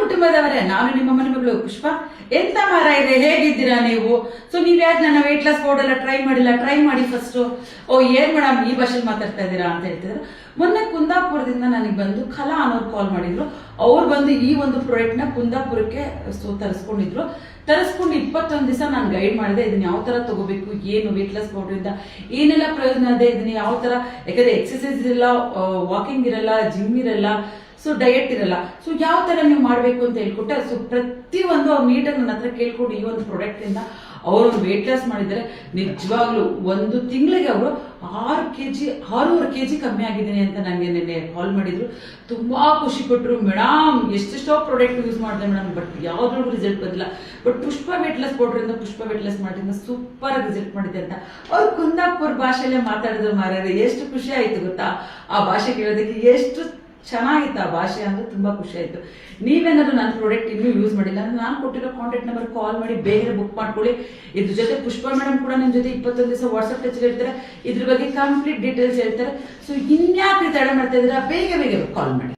ಕುಟುಂಬದವರೇ, ನಾನು ನಿಮ್ಮ ಮನೆ ಮಗಳು ಪುಷ್ಪ. ಎಂತ ಮಾರ ಇದೆ, ಹೇಗಿದ್ದೀರಾ ನೀವು? ಸೊ ನೀವ್ ಯಾಕೆ ನನ್ನ ವೇಟ್ ಲಾಸ್ ಬೋರ್ಡ್ ಎಲ್ಲ ಟ್ರೈ ಮಾಡಿಲ್ಲ? ಟ್ರೈ ಮಾಡಿ ಫಸ್ಟ್. ಓ ಏನ್ ಮೇಡಮ್ ಈ ಭಾಷೆಲಿ ಮಾತಾಡ್ತಾ ಇದ್ದೀರಾ ಅಂತ ಹೇಳ್ತಿದ್ರು. ಮೊನ್ನೆ ಕುಂದಾಪುರದಿಂದ ನನಗೆ ಬಂದು ಕಲಾ ಅನ್ನೋರು ಕಾಲ್ ಮಾಡಿದ್ರು. ಅವ್ರು ಬಂದು ಈ ಒಂದು ಪ್ರಾಡಕ್ಟ್ ನ ಕುಂದಾಪುರಕ್ಕೆ ತರಿಸ್ಕೊಂಡು 21 ದಿವಸ ನಾನು ಗೈಡ್ ಮಾಡಿದೆ. ಇದನ್ನ ಯಾವ ತರ ತಗೋಬೇಕು, ಏನು ವೇಟ್ ಲಾಸ್ ಪೌಡರ್ ಇಂದ ಏನೆಲ್ಲ ಪ್ರಯೋಜನ ಇದೆ, ಇದನ್ನ ಯಾವ ತರ, ಯಾಕಂದ್ರೆ ಎಕ್ಸರ್ಸೈಸ್ ಇರಲ್ಲ, ವಾಕಿಂಗ್ ಇರಲ್ಲ, ಜಿಮ್ ಇರಲ್ಲ, ಸೊ ಡಯಟ್ ಇರಲ್ಲ, ಸೊ ಯಾವ ತರ ನೀವು ಮಾಡ್ಬೇಕು ಅಂತ ಹೇಳ್ಕೊಟ್ಟೆ. ಸೊ ಪ್ರತಿಯೊಂದು ಅವ್ರ ನೀಟಾಗಿ ನನ್ನ ಹತ್ರ ಕೇಳ್ಕೊಂಡು ಈ ಒಂದು ಪ್ರಾಡಕ್ಟ್ ಇಂದ ಅವರು ವೇಟ್ ಲಾಸ್ ಮಾಡಿದ್ದಾರೆ. ನಿಜವಾಗ್ಲೂ ಒಂದು ತಿಂಗಳಿಗೆ ಅವರು 6.5 kg ಕಮ್ಮಿ ಆಗಿದ್ದೀನಿ ಅಂತ ನನಗೆ ನಿನ್ನೆ ಕಾಲ್ ಮಾಡಿದ್ರು. ತುಂಬಾ ಖುಷಿ ಪಟ್ರು. ಮೇಡಮ್ ಎಷ್ಟೆಷ್ಟೋ ಪ್ರಾಡಕ್ಟ್ ಯೂಸ್ ಮಾಡಿದೆ ಮೇಡಮ್, ಬಟ್ ಯಾವ್ದ್ರೊಳಗೂ ರಿಸಲ್ಟ್ ಬಂದಿಲ್ಲ. But Pushpa weight loss powder Pushpa weight loss ಮಾಡಿದ್ರಿಂದ ಸೂಪರ್ ಆಗಿ ರಿಸಲ್ಟ್ ಮಾಡಿದೆ ಅಂತ ಅವ್ರು ಕುಂದಾಪುರ ಭಾಷೆಯಲ್ಲೇ ಮಾತಾಡಿದ್ರು. ಮಾರ್ಯಾರೆ ಎಷ್ಟು ಖುಷಿ ಆಯ್ತು ಗೊತ್ತಾ ಆ ಭಾಷೆ ಕೇಳೋದಕ್ಕೆ. ಎಷ್ಟು ಚೆನ್ನಾಗಿತ್ತು ಆ ಭಾಷೆ ಅಂದ್ರೆ ತುಂಬಾ ಖುಷಿ ಆಯ್ತು. ನೀವೇನಾದ್ರು ನನ್ನ ಪ್ರಾಡಕ್ಟ್ ಇನ್ನೂ ಯೂಸ್ ಮಾಡಿಲ್ಲ ಅಂದ್ರೆ ನಾನು ಕೊಟ್ಟಿರೋ ಕಾಂಟ್ಯಾಕ್ಟ್ ನಂಬರ್ ಕಾಲ್ ಮಾಡಿ ಬೇಗ ಬುಕ್ ಮಾಡ್ಕೊಳ್ಳಿ. ಇದ್ರ ಜೊತೆ ಪುಷ್ಪ ಮೇಡಮ್ ಕೂಡ ನಿಮ್ ಜೊತೆ 21 ದಿವಸ ವಾಟ್ಸ್ಆಪ್ ಟಚ್ ಹೇಳ್ತಾರೆ. ಇದ್ರ ಬಗ್ಗೆ ಕಂಪ್ಲೀಟ್ ಡೀಟೇಲ್ಸ್ ಹೇಳ್ತಾರೆ. ಸೊ ಇನ್ಯಾಕೆ ತಡ ಮಾಡ್ತಾ ಇದ್ದೀರಾ, ಬೇಗ ಕಾಲ್ ಮಾಡಿ.